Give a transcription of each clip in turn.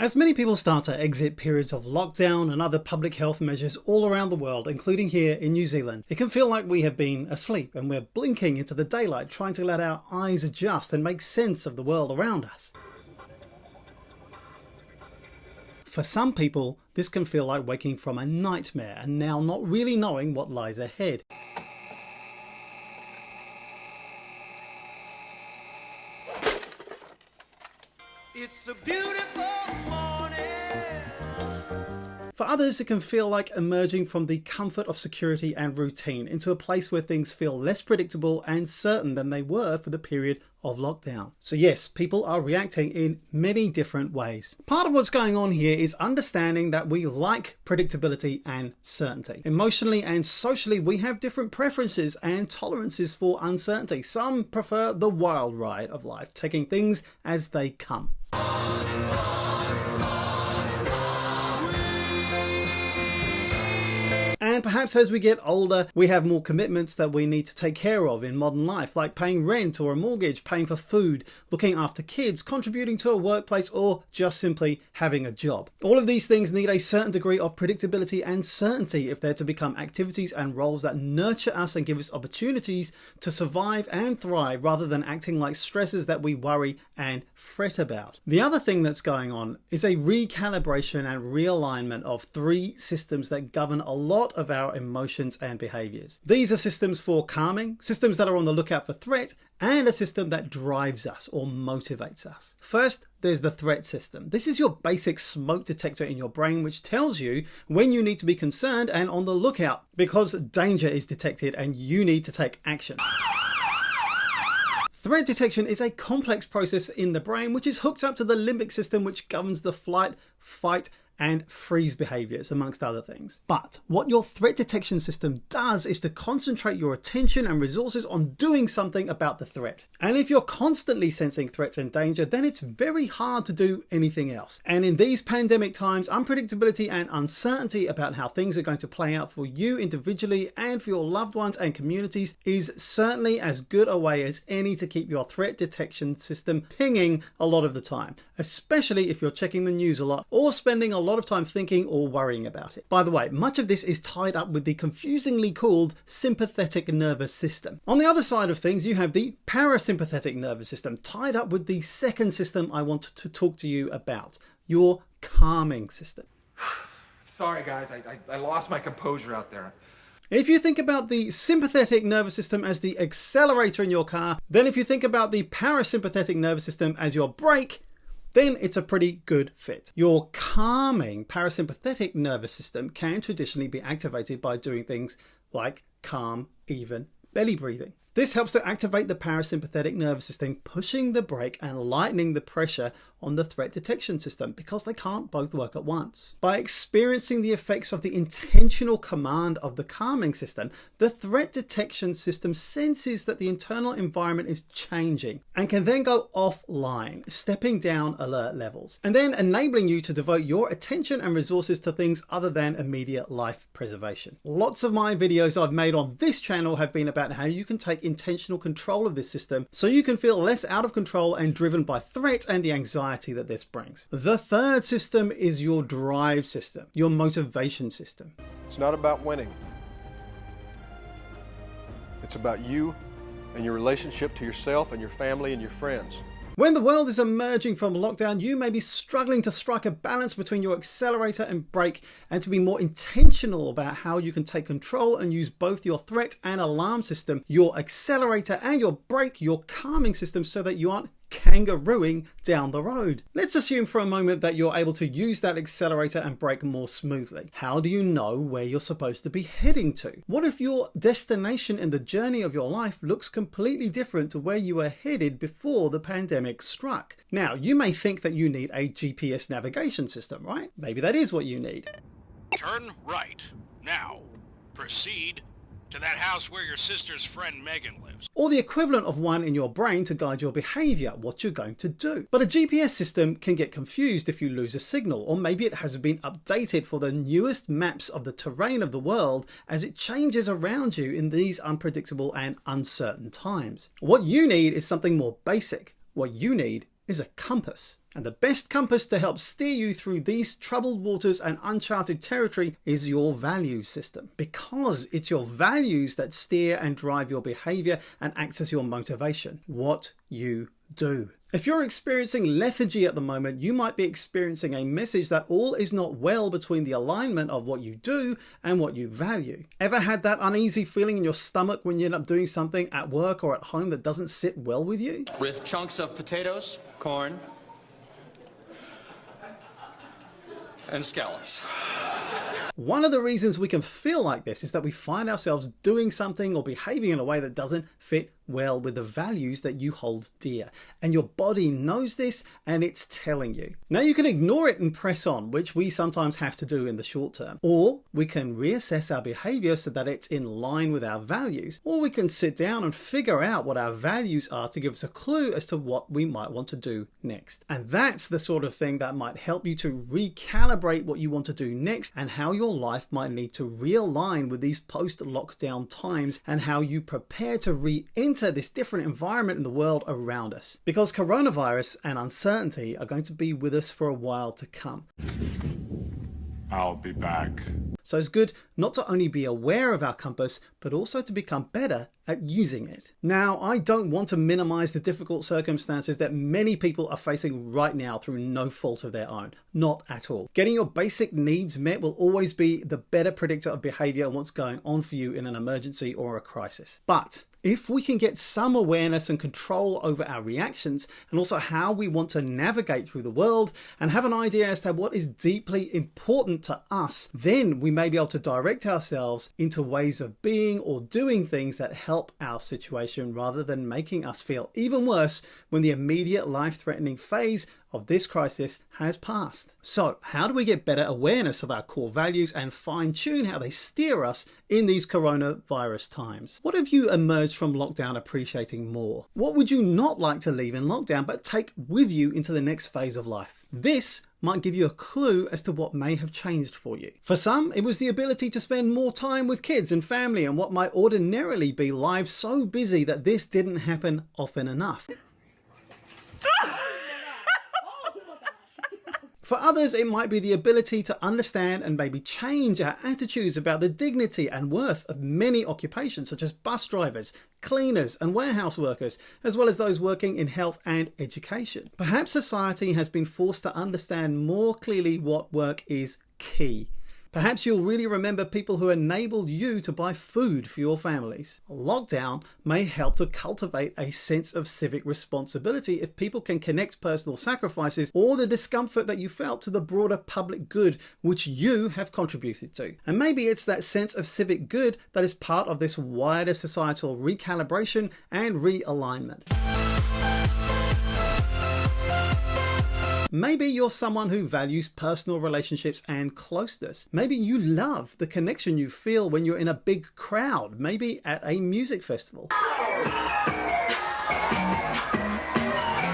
As many people start to exit periods of lockdown and other public health measures all around the world, including here in New Zealand, it can feel like we have been asleep and we're blinking into the daylight, trying to let our eyes adjust and make sense of the world around us. For some people, this can feel like waking from a nightmare and now not really knowing what lies ahead. It's a beautiful morning. For others, it can feel like emerging from the comfort of security and routine into a place where things feel less predictable and certain than they were for the period of lockdown. So yes, people are reacting in many different ways. Part of what's going on here is understanding that we like predictability and certainty. Emotionally and socially, we have different preferences and tolerances for uncertainty. Some prefer the wild ride of life, taking things as they come. And perhaps as we get older, we have more commitments that we need to take care of in modern life, like paying rent or a mortgage, paying for food, looking after kids, contributing to a workplace, or just simply having a job. All of these things need a certain degree of predictability and certainty if they're to become activities and roles that nurture us and give us opportunities to survive and thrive, rather than acting like stressors that we worry and fret about. The other thing that's going on is a recalibration and realignment of three systems that govern a lot of our emotions and behaviors. These are systems for calming, systems that are on the lookout for threat, and a system that drives us or motivates us. First, there's the threat system. This is your basic smoke detector in your brain, which tells you when you need to be concerned and on the lookout because danger is detected and you need to take action. Threat detection is a complex process in the brain which is hooked up to the limbic system, which governs the flight, fight, and freeze behaviors, amongst other things. But what your threat detection system does is to concentrate your attention and resources on doing something about the threat. And if you're constantly sensing threats and danger, then it's very hard to do anything else. And in these pandemic times, unpredictability and uncertainty about how things are going to play out for you individually and for your loved ones and communities is certainly as good a way as any to keep your threat detection system pinging a lot of the time, especially if you're checking the news a lot or spending a lot of time thinking or worrying about it. By the way, much of this is tied up with the confusingly called sympathetic nervous system. On the other side of things, you have the parasympathetic nervous system, tied up with the second system I want to talk to you about, your calming system. Sorry guys, I lost my composure out there. If you think about the sympathetic nervous system as the accelerator in your car, then if you think about the parasympathetic nervous system as your brake, then it's a pretty good fit. Your calming parasympathetic nervous system can traditionally be activated by doing things like calm, even belly breathing. This helps to activate the parasympathetic nervous system, pushing the brake and lightening the pressure on the threat detection system, because they can't both work at once. By experiencing the effects of the intentional command of the calming system, the threat detection system senses that the internal environment is changing and can then go offline, stepping down alert levels, and then enabling you to devote your attention and resources to things other than immediate life preservation. Lots of my videos I've made on this channel have been about how you can take intentional control of this system so you can feel less out of control and driven by threat and the anxiety that this brings. The third system is your drive system, your motivation system. It's not about winning. It's about you and your relationship to yourself and your family and your friends. When the world is emerging from lockdown, you may be struggling to strike a balance between your accelerator and brake, and to be more intentional about how you can take control and use both your threat and alarm system, your accelerator and your brake, your calming system, so that you aren't kangarooing down the road. Let's assume for a moment that you're able to use that accelerator and brake more smoothly. How do you know where you're supposed to be heading to? What if your destination in the journey of your life looks completely different to where you were headed before the pandemic struck? Now, you may think that you need a GPS navigation system, right? Maybe that is what you need. Turn right. Now, proceed to that house where your sister's friend Megan lives. Or the equivalent of one in your brain to guide your behavior, what you're going to do. But a GPS system can get confused if you lose a signal, or maybe it hasn't been updated for the newest maps of the terrain of the world as it changes around you in these unpredictable and uncertain times. What you need is something more basic. What you need is a compass. And the best compass to help steer you through these troubled waters and uncharted territory is your value system. Because it's your values that steer and drive your behavior and act as your motivation. What you do. If you're experiencing lethargy at the moment, you might be experiencing a message that all is not well between the alignment of what you do and what you value. Ever had that uneasy feeling in your stomach when you end up doing something at work or at home that doesn't sit well with you? With chunks of potatoes, corn, and scallops. One of the reasons we can feel like this is that we find ourselves doing something or behaving in a way that doesn't fit well with the values that you hold dear. And your body knows this and it's telling you. Now you can ignore it and press on, which we sometimes have to do in the short term. Or we can reassess our behavior so that it's in line with our values. Or we can sit down and figure out what our values are to give us a clue as to what we might want to do next. And that's the sort of thing that might help you to recalibrate what you want to do next and how your life might need to realign with these post-lockdown times and how you prepare to re-enter this different environment in the world around us. Because coronavirus and uncertainty are going to be with us for a while to come. I'll be back. So it's good not to only be aware of our compass, but also to become better at using it. Now, I don't want to minimize the difficult circumstances that many people are facing right now through no fault of their own. Not at all. Getting your basic needs met will always be the better predictor of behavior and what's going on for you in an emergency or a crisis. But if we can get some awareness and control over our reactions and also how we want to navigate through the world and have an idea as to what is deeply important to us, then we may be able to direct ourselves into ways of being or doing things that help our situation rather than making us feel even worse when the immediate life-threatening phase of this crisis has passed. So, how do we get better awareness of our core values and fine-tune how they steer us in these coronavirus times? What have you emerged from lockdown appreciating more? What would you not like to leave in lockdown but take with you into the next phase of life? This might give you a clue as to what may have changed for you. For some, it was the ability to spend more time with kids and family and what might ordinarily be lives so busy that this didn't happen often enough. For others, it might be the ability to understand and maybe change our attitudes about the dignity and worth of many occupations, such as bus drivers, cleaners, and warehouse workers, as well as those working in health and education. Perhaps society has been forced to understand more clearly what work is key. Perhaps you'll really remember people who enabled you to buy food for your families. Lockdown may help to cultivate a sense of civic responsibility if people can connect personal sacrifices or the discomfort that you felt to the broader public good which you have contributed to. And maybe it's that sense of civic good that is part of this wider societal recalibration and realignment. Maybe you're someone who values personal relationships and closeness. Maybe you love the connection you feel when you're in a big crowd, maybe at a music festival.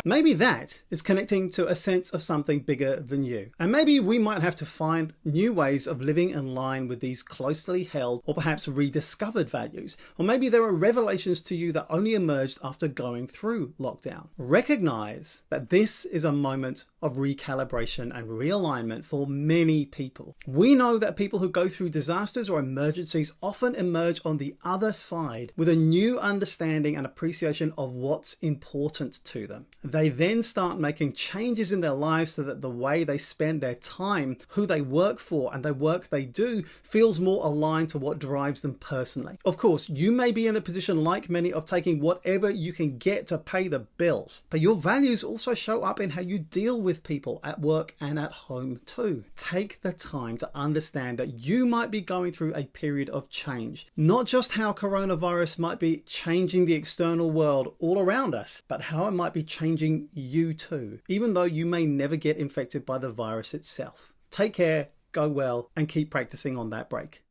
Maybe that is connecting to a sense of something bigger than you. And maybe we might have to find new ways of living in line with these closely held or perhaps rediscovered values. Or maybe there are revelations to you that only emerged after going through lockdown. Recognize that this is a moment of recalibration and realignment for many people. We know that people who go through disasters or emergencies often emerge on the other side with a new understanding and appreciation of what's important to them. They then start making changes in their lives so that the way they spend their time, who they work for, and the work they do feels more aligned to what drives them personally. Of course, you may be in the position like many of taking whatever you can get to pay the bills, but your values also show up in how you deal with people at work and at home too. Take the time to understand that you might be going through a period of change, not just how coronavirus might be changing the external world all around us, but how it might be changing you too, even though you may never get infected by the virus itself. Take care, go well, and keep practicing on that break.